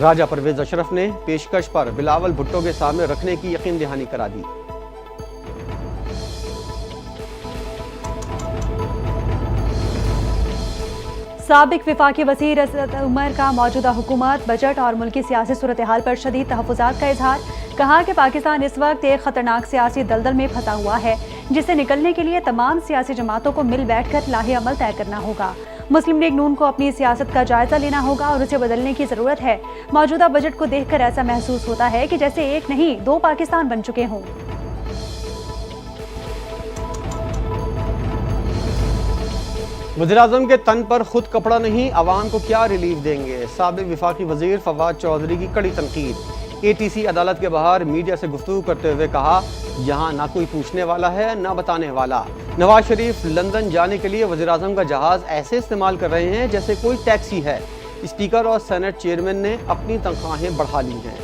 راجہ پرویز اشرف نے پیشکش پر بلاول بھٹو کے سامنے رکھنے کی یقین دہانی کرا دی۔ سابق وفاقی وزیر اسد عمر کا موجودہ حکومت، بجٹ اور ملکی سیاسی صورتحال پر شدید تحفظات کا اظہار۔ کہا کہ پاکستان اس وقت ایک خطرناک سیاسی دلدل میں پھنسا ہوا ہے جسے نکلنے کے لیے تمام سیاسی جماعتوں کو مل بیٹھ کر لاہ عمل طے کرنا ہوگا۔ مسلم لیگ نون کو اپنی سیاست کا جائزہ لینا ہوگا اور اسے بدلنے کی ضرورت ہے۔ موجودہ بجٹ کو دیکھ کر ایسا محسوس ہوتا ہے کہ جیسے ایک نہیں دو پاکستان بن چکے ہوں۔ وزیراعظم کے تن پر خود کپڑا نہیں، عوام کو کیا ریلیف دیں گے؟ سابق وفاقی وزیر فواد چودھری کی کڑی تنقید۔ اے ٹی سی عدالت کے باہر میڈیا سے گفتگو کرتے ہوئے کہا، یہاں نہ کوئی پوچھنے والا ہے نہ بتانے والا۔ نواز شریف لندن جانے کے لیے وزیراعظم کا جہاز ایسے استعمال کر رہے ہیں جیسے کوئی ٹیکسی ہے۔ اسپیکر اور سینٹ چیئرمین نے اپنی تنخواہیں بڑھا لی ہیں۔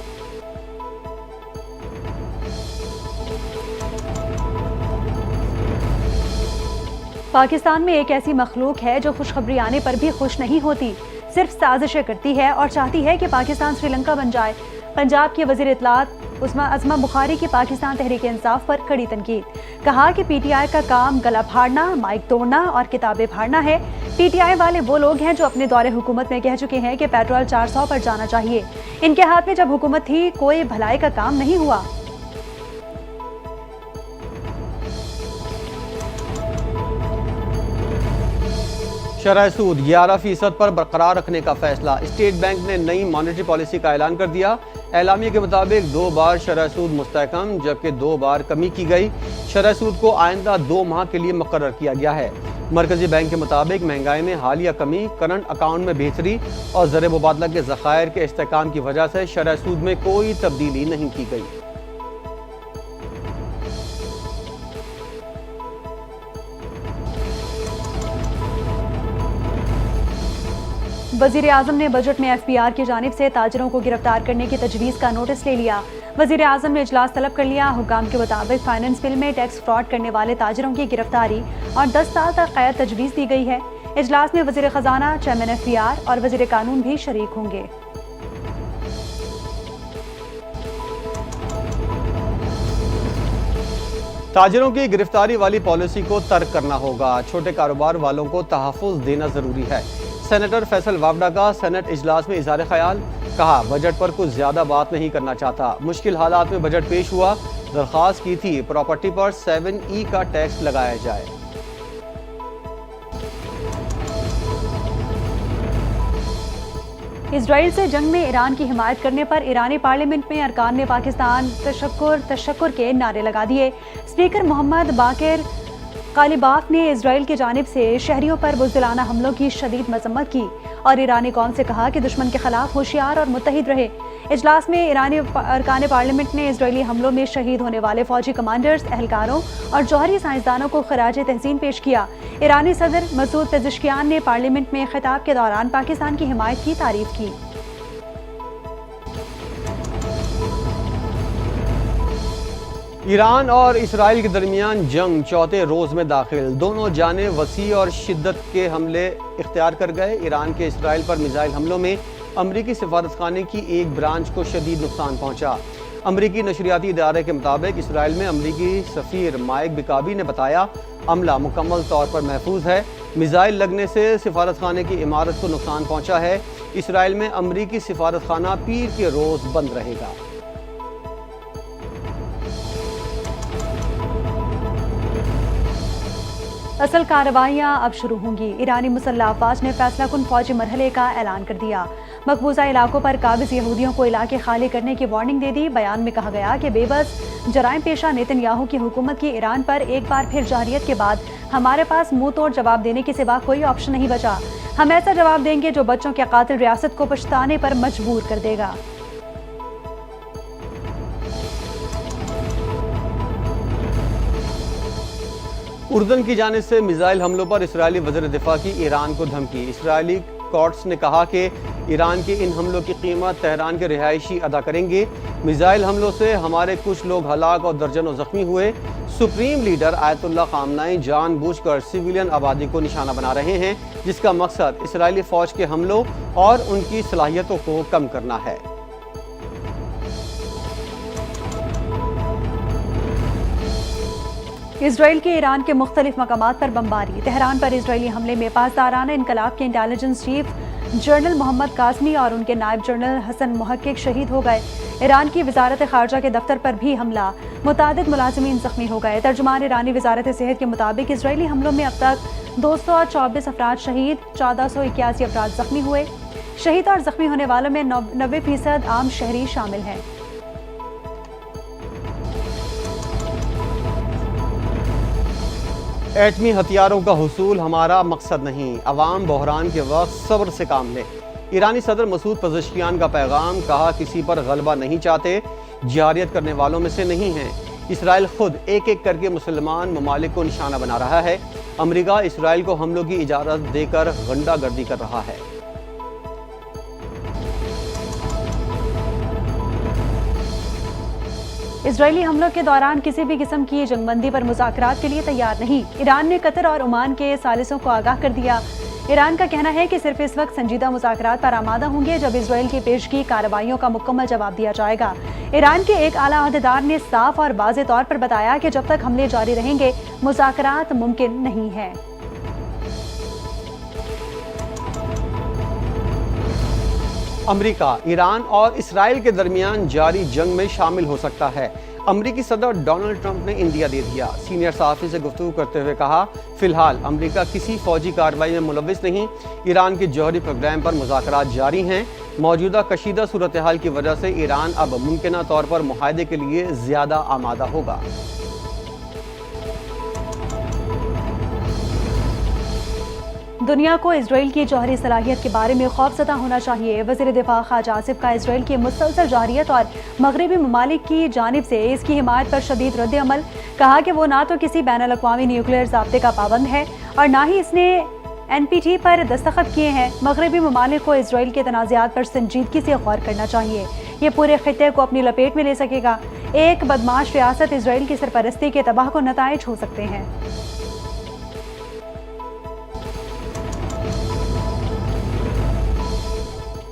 پاکستان میں ایک ایسی مخلوق ہے جو خوشخبری آنے پر بھی خوش نہیں ہوتی، صرف سازشیں کرتی ہے اور چاہتی ہے کہ پاکستان سری لنکا بن جائے۔ پنجاب کے وزیر اطلاعات عظما بخاری کی پاکستان تحریک انصاف پر کڑی تنقید۔ کہا کہ پی ٹی آئی کا کام گلا پھاڑنا، مائک توڑنا اور کتابیں پھاڑنا ہے۔ پی ٹی آئی والے وہ لوگ ہیں جو اپنے دور حکومت میں کہہ چکے ہیں کہ پیٹرول 400 پر جانا چاہیے۔ ان کے ہاتھ میں جب حکومت تھی کوئی بھلائی کا کام نہیں ہوا۔ شرح سود 11% پر برقرار رکھنے کا فیصلہ۔ اسٹیٹ بینک نے نئی مانیٹری پالیسی کا اعلان کر دیا۔ اعلامیے کے مطابق 2 بار شرح سود مستحکم جبکہ 2 بار کمی کی گئی۔ شرح سود کو آئندہ 2 ماہ کے لیے مقرر کیا گیا ہے۔ مرکزی بینک کے مطابق مہنگائی میں حالیہ کمی، کرنٹ اکاؤنٹ میں بہتری اور زر مبادلہ کے ذخائر کے استحکام کی وجہ سے شرح سود میں کوئی تبدیلی نہیں کی گئی۔ وزیر اعظم نے بجٹ میں ایف بی آر کی جانب سے تاجروں کو گرفتار کرنے کی تجویز کا نوٹس لے لیا۔ وزیر اعظم نے اجلاس طلب کر لیا۔ حکام کے مطابق فائنانس بل میں ٹیکس فراڈ کرنے والے تاجروں کی گرفتاری اور 10 سال تک قید تجویز دی گئی ہے۔ اجلاس میں وزیر خزانہ، چیئرمین ایف بی آر اور وزیر قانون بھی شریک ہوں گے۔ تاجروں کی گرفتاری والی پالیسی کو ترک کرنا ہوگا۔ چھوٹے کاروبار والوں کو تحفظ دینا ضروری ہے۔ سینیٹر فیصل وابڈا کا سینٹ اجلاس میں اظہار خیال۔ کہا، بجٹ پر کچھ زیادہ بات نہیں کرنا چاہتا۔ مشکل حالات میں بجٹ پیش ہوا۔ درخواست کی تھی پراپرٹی پر 7E کا ٹیکس لگایا جائے۔ اسرائیل سے جنگ میں ایران کی حمایت کرنے پر ایرانی پارلیمنٹ میں ارکان نے پاکستان تشکر کے نعرے لگا دیے۔ اسپیکر محمد باقر قالیباف نے اسرائیل کی جانب سے شہریوں پر بزدلانہ حملوں کی شدید مذمت کی اور ایرانی قوم سے کہا کہ دشمن کے خلاف ہوشیار اور متحد رہے۔ اجلاس میں ایرانی ارکان پارلیمنٹ نے اسرائیلی حملوں میں شہید ہونے والے فوجی کمانڈرز، اہلکاروں اور جوہری سائنسدانوں کو خراج تحسین پیش کیا۔ ایرانی صدر مسعود پزشکیان نے پارلیمنٹ میں خطاب کے دوران پاکستان کی حمایت کی تعریف کی۔ ایران اور اسرائیل کے درمیان جنگ چوتھے روز میں داخل۔ دونوں جانب وسیع اور شدت کے حملے اختیار کر گئے۔ ایران کے اسرائیل پر میزائل حملوں میں امریکی سفارتخانے کی ایک برانچ کو شدید نقصان پہنچا۔ امریکی نشریاتی ادارے کے مطابق اسرائیل میں امریکی سفیر مائک بیکابی نے بتایا، عملہ مکمل طور پر محفوظ ہے۔ میزائل لگنے سے سفارتخانے کی عمارت کو نقصان پہنچا ہے۔ اسرائیل میں امریکی سفارتخانہ پیر کے روز بند رہے گا۔ اصل کارروائیاں اب شروع ہوں گی۔ ایرانی مسلح افواج نے فیصلہ کن فوجی مرحلے کا اعلان کر دیا۔ مقبوضہ علاقوں پر قابض یہودیوں کو علاقے خالی کرنے کی وارننگ دے دی۔ بیان میں کہا گیا کہ بے بس جرائم پیشہ نیتن یاہو کی حکومت کی ایران پر ایک بار پھر جارحیت کے بعد ہمارے پاس منہ توڑ جواب دینے کے سوا کوئی آپشن نہیں بچا۔ ہم ایسا جواب دیں گے جو بچوں کے قاتل ریاست کو پچھتانے پر مجبور کر دے گا۔ اردن کی جانب سے میزائل حملوں پر اسرائیلی وزیر دفاع کی ایران کو دھمکی۔ اسرائیلی کورٹس نے کہا کہ ایران کے ان حملوں کی قیمت تہران کے رہائشی ادا کریں گے۔ میزائل حملوں سے ہمارے کچھ لوگ ہلاک اور درجنوں زخمی ہوئے۔ سپریم لیڈر آیت اللہ خامنائی جان بوجھ کر سویلین آبادی کو نشانہ بنا رہے ہیں، جس کا مقصد اسرائیلی فوج کے حملوں اور ان کی صلاحیتوں کو کم کرنا ہے۔ اسرائیل کے ایران کے مختلف مقامات پر بمباری۔ تہران پر اسرائیلی حملے میں پاسدارانہ انقلاب کے انٹیلیجنس چیف جنرل محمد قاسمی اور ان کے نائب جنرل حسن محقق شہید ہو گئے۔ ایران کی وزارت خارجہ کے دفتر پر بھی حملہ، متعدد ملازمین زخمی ہو گئے۔ ترجمان ایرانی وزارت صحت کے مطابق اسرائیلی حملوں میں اب تک 224 افراد شہید، 1481 افراد زخمی ہوئے۔ شہید اور زخمی ہونے والوں میں 90% عام شہری شامل ہیں۔ ایٹمی ہتھیاروں کا حصول ہمارا مقصد نہیں، عوام بحران کے وقت صبر سے کام لے۔ ایرانی صدر مسعود پزشکیان کا پیغام، کہا کسی پر غلبہ نہیں چاہتے، جہاریت کرنے والوں میں سے نہیں ہیں۔ اسرائیل خود ایک ایک کر کے مسلمان ممالک کو نشانہ بنا رہا ہے۔ امریکہ اسرائیل کو حملوں کی اجازت دے کر غنڈہ گردی کر رہا ہے۔ اسرائیلی حملوں کے دوران کسی بھی قسم کی جنگ بندی پر مذاکرات کے لیے تیار نہیں۔ ایران نے قطر اور عمان کے ثالثوں کو آگاہ کر دیا۔ ایران کا کہنا ہے کہ صرف اس وقت سنجیدہ مذاکرات پر آمادہ ہوں گے جب اسرائیل کی پیشگی کارروائیوں کا مکمل جواب دیا جائے گا۔ ایران کے ایک اعلیٰ عہدیدار نے صاف اور واضح طور پر بتایا کہ جب تک حملے جاری رہیں گے مذاکرات ممکن نہیں ہیں۔ امریکہ ایران اور اسرائیل کے درمیان جاری جنگ میں شامل ہو سکتا ہے۔ امریکی صدر ڈونلڈ ٹرمپ نے اندیا دے دیا۔ سینئر صحافی سے گفتگو کرتے ہوئے کہا، فی الحال امریکہ کسی فوجی کارروائی میں ملوث نہیں۔ ایران کے جوہری پروگرام پر مذاکرات جاری ہیں۔ موجودہ کشیدہ صورتحال کی وجہ سے ایران اب ممکنہ طور پر معاہدے کے لیے زیادہ آمادہ ہوگا۔ دنیا کو اسرائیل کی جوہری صلاحیت کے بارے میں خوفزدہ ہونا چاہیے۔ وزیر دفاع خارجہ آصف کا اسرائیل کی مسلسل جوہریت اور مغربی ممالک کی جانب سے اس کی حمایت پر شدید رد عمل، کہا کہ وہ نہ تو کسی بین الاقوامی نیوکلیئر ضابطے کا پابند ہے اور نہ ہی اس نے NPT پر دستخط کیے ہیں۔ مغربی ممالک کو اسرائیل کے تنازعات پر سنجیدگی سے غور کرنا چاہیے، یہ پورے خطے کو اپنی لپیٹ میں لے سکے گا۔ ایک بدمعاش ریاست اسرائیل کی سرپرستی کے تباہ کن نتائج ہو سکتے ہیں۔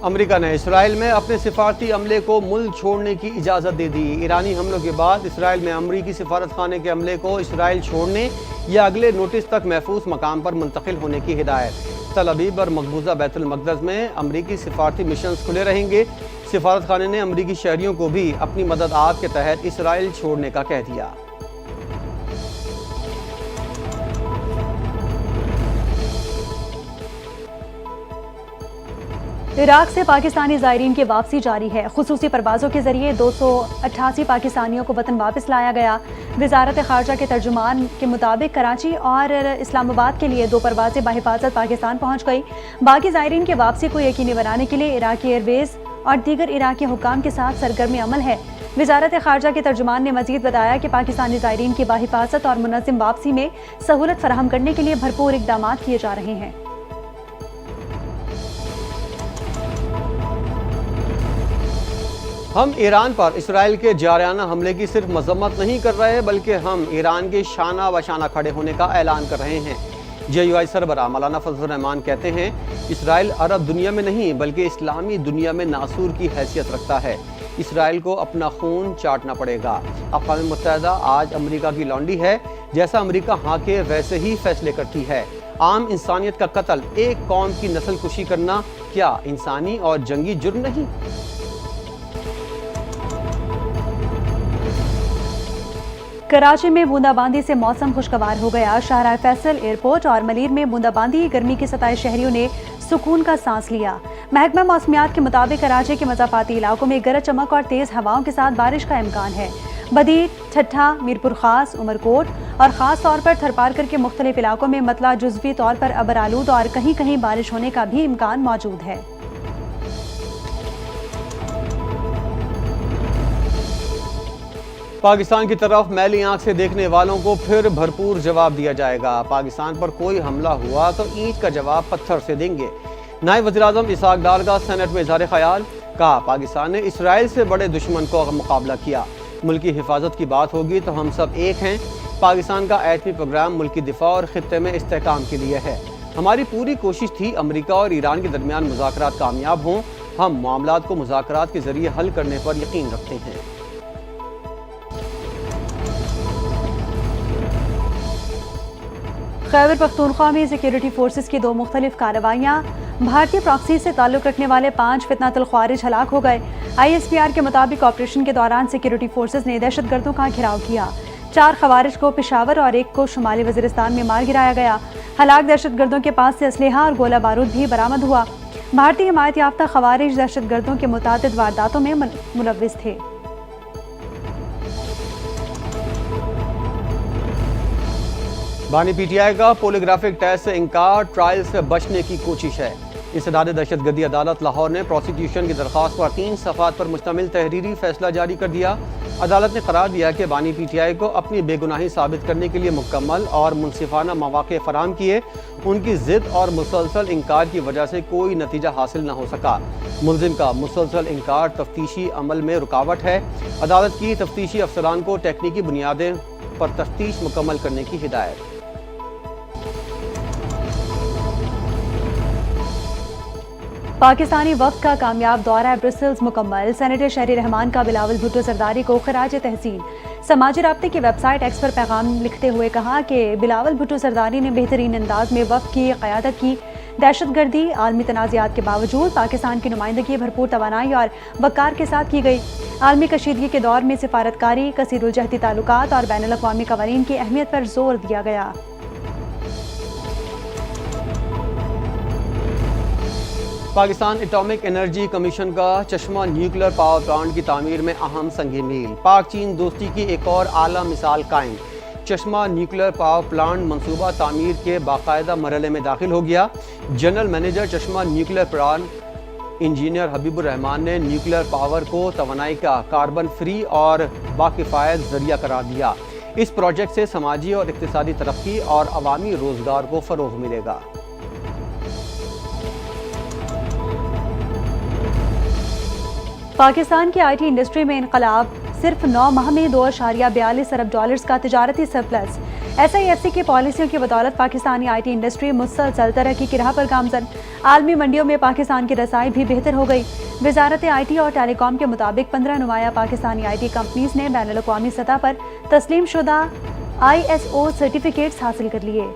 امریکہ نے اسرائیل میں اپنے سفارتی عملے کو ملک چھوڑنے کی اجازت دے دی۔ ایرانی حملوں کے بعد اسرائیل میں امریکی سفارت خانے کے عملے کو اسرائیل چھوڑنے یا اگلے نوٹس تک محفوظ مقام پر منتقل ہونے کی ہدایت۔ تل ابیب اور مقبوضہ بیت المقدس میں امریکی سفارتی مشنز کھلے رہیں گے۔ سفارت خانے نے امریکی شہریوں کو بھی اپنی مدد آپ کے تحت اسرائیل چھوڑنے کا کہہ دیا۔ عراق سے پاکستانی زائرین کی واپسی جاری ہے۔ خصوصی پروازوں کے ذریعے 288 پاکستانیوں کو وطن واپس لایا گیا۔ وزارت خارجہ کے ترجمان کے مطابق کراچی اور اسلام آباد کے لیے 2 پروازیں بحفاظت پاکستان پہنچ گئی۔ باقی زائرین کی واپسی کو یقینی بنانے کے لیے عراقی ایئر ویز اور دیگر عراقی حکام کے ساتھ سرگرم عمل ہے۔ وزارت خارجہ کے ترجمان نے مزید بتایا کہ پاکستانی زائرین کی بحفاظت اور منظم واپسی میں سہولت فراہم کرنے کے لیے بھرپور اقدامات کیے جا رہے ہیں۔ ہم ایران پر اسرائیل کے جارحانہ حملے کی صرف مذمت نہیں کر رہے بلکہ ہم ایران کے شانہ بشانہ کھڑے ہونے کا اعلان کر رہے ہیں۔ JUI سربراہ مولانا فضل الرحمان کہتے ہیں، اسرائیل عرب دنیا میں نہیں بلکہ اسلامی دنیا میں ناصور کی حیثیت رکھتا ہے۔ اسرائیل کو اپنا خون چاٹنا پڑے گا۔ اقوام متحدہ آج امریکہ کی لونڈی ہے، جیسا امریکہ ہاکے ویسے ہی فیصلے کرتی ہے۔ عام انسانیت کا قتل، ایک قوم کی نسل کشی کرنا کیا انسانی اور جنگی جرم نہیں؟ کراچی میں بوندا باندی سے موسم خوشگوار ہو گیا۔ شاہراہ فیصل ایئرپورٹ اور ملیر میں بوندا باندی، گرمی کے ستائے شہریوں نے سکون کا سانس لیا۔ محکمہ موسمیات کے مطابق کراچی کے مضافاتی علاقوں میں گرج چمک اور تیز ہواؤں کے ساتھ بارش کا امکان ہے۔ بدی، ٹھٹھہ، میرپور خاص، عمرکوٹ اور خاص طور پر تھرپارکر کے مختلف علاقوں میں مطلع جزوی طور پر ابر آلود اور کہیں کہیں بارش ہونے کا بھی امکان موجود ہے۔ پاکستان کی طرف میلی آنکھ سے دیکھنے والوں کو پھر بھرپور جواب دیا جائے گا۔ پاکستان پر کوئی حملہ ہوا تو اینٹ کا جواب پتھر سے دیں گے۔ نائب وزیر اعظم اسحاق ڈار کا سینٹ میں اظہار خیال، کہا پاکستان نے اسرائیل سے بڑے دشمن کو مقابلہ کیا، ملکی حفاظت کی بات ہوگی تو ہم سب ایک ہیں۔ پاکستان کا ایٹمی پروگرام ملکی دفاع اور خطے میں استحکام کے لیے ہے۔ ہماری پوری کوشش تھی امریکہ اور ایران کے درمیان مذاکرات کامیاب ہوں۔ ہم معاملات کو مذاکرات کے ذریعے حل کرنے پر یقین رکھتے ہیں۔ خیبر پختونخوا میں سیکیورٹی فورسز کی 2 مختلف کارروائیاں، بھارتی پراکسی سے تعلق رکھنے والے 5 فتنۃ الخوارج ہلاک ہو گئے۔ ISPR کے مطابق آپریشن کے دوران سیکیورٹی فورسز نے دہشت گردوں کا گھیراؤ کیا۔ 4 خوارج کو پشاور اور 1 کو شمالی وزیرستان میں مار گرایا گیا۔ ہلاک دہشت گردوں کے پاس سے اسلحہ اور گولہ بارود بھی برآمد ہوا۔ بھارتی حمایت یافتہ خوارج دہشت گردوں کے متعدد وارداتوں میں ملوث تھے۔ بانی PTI کا پولیگرافک ٹیسٹ سے انکار، ٹرائل سے بچنے کی کوشش ہے۔ انسداد دہشت گردی عدالت لاہور نے پروسیکیوشن کی درخواست پر 3 صفحات پر مشتمل تحریری فیصلہ جاری کر دیا۔ عدالت نے قرار دیا کہ بانی PTI کو اپنی بے گناہی ثابت کرنے کے لیے مکمل اور منصفانہ مواقع فراہم کیے۔ ان کی ضد اور مسلسل انکار کی وجہ سے کوئی نتیجہ حاصل نہ ہو سکا۔ ملزم کا مسلسل انکار تفتیشی عمل میں رکاوٹ ہے۔ عدالت کی تفتیشی افسران کو تکنیکی بنیادیں پر تفتیش مکمل کرنے کی ہدایت۔ پاکستانی وفد کا کامیاب دورہ برسلز مکمل، سینیٹر شہری رحمان کا بلاول بھٹو زرداری کو خراج تحسین۔ سماجی رابطے کی ویب سائٹ ایکس پر پیغام لکھتے ہوئے کہا کہ بلاول بھٹو زرداری نے بہترین انداز میں وفد کی قیادت کی۔ دہشت گردی، عالمی تنازعات کے باوجود پاکستان کی نمائندگی بھرپور توانائی اور وقار کے ساتھ کی گئی۔ عالمی کشیدگی کے دور میں سفارتکاری، کثیر الجہتی تعلقات اور بین الاقوامی قوانین کی اہمیت پر زور دیا گیا۔ پاکستان ایٹامک انرجی کمیشن کا چشمہ نیوکلیر پاور پلانٹ کی تعمیر میں اہم سنگ میل، پاک چین دوستی کی ایک اور اعلیٰ مثال قائم۔ چشمہ نیوکلیر پاور پلانٹ منصوبہ تعمیر کے باقاعدہ مرحلے میں داخل ہو گیا۔ جنرل مینیجر چشمہ نیوکلیر پلانٹ انجینئر حبیب الرحمان نے نیوکلیر پاور کو توانائی کا کاربن فری اور باکفایت ذریعہ قرار دیا۔ اس پروجیکٹ سے سماجی اور اقتصادی ترقی اور عوامی روزگار کو فروغ ملے گا۔ پاکستان کی IT انڈسٹری میں انقلاب، صرف 9 ماہ میں $2.42 ارب کا تجارتی سرپلس۔ SIFC کی پالیسیوں کی بدولت پاکستانی IT انڈسٹری مسلسل ترقی کی راہ پر گامزن۔ عالمی منڈیوں میں پاکستان کی رسائی بھی بہتر ہو گئی۔ وزارت IT اور ٹیلی کام کے مطابق 15 نمایاں پاکستانی IT کمپنیز نے بین الاقوامی سطح پر تسلیم شدہ ISO سرٹیفکیٹس حاصل کر لیے۔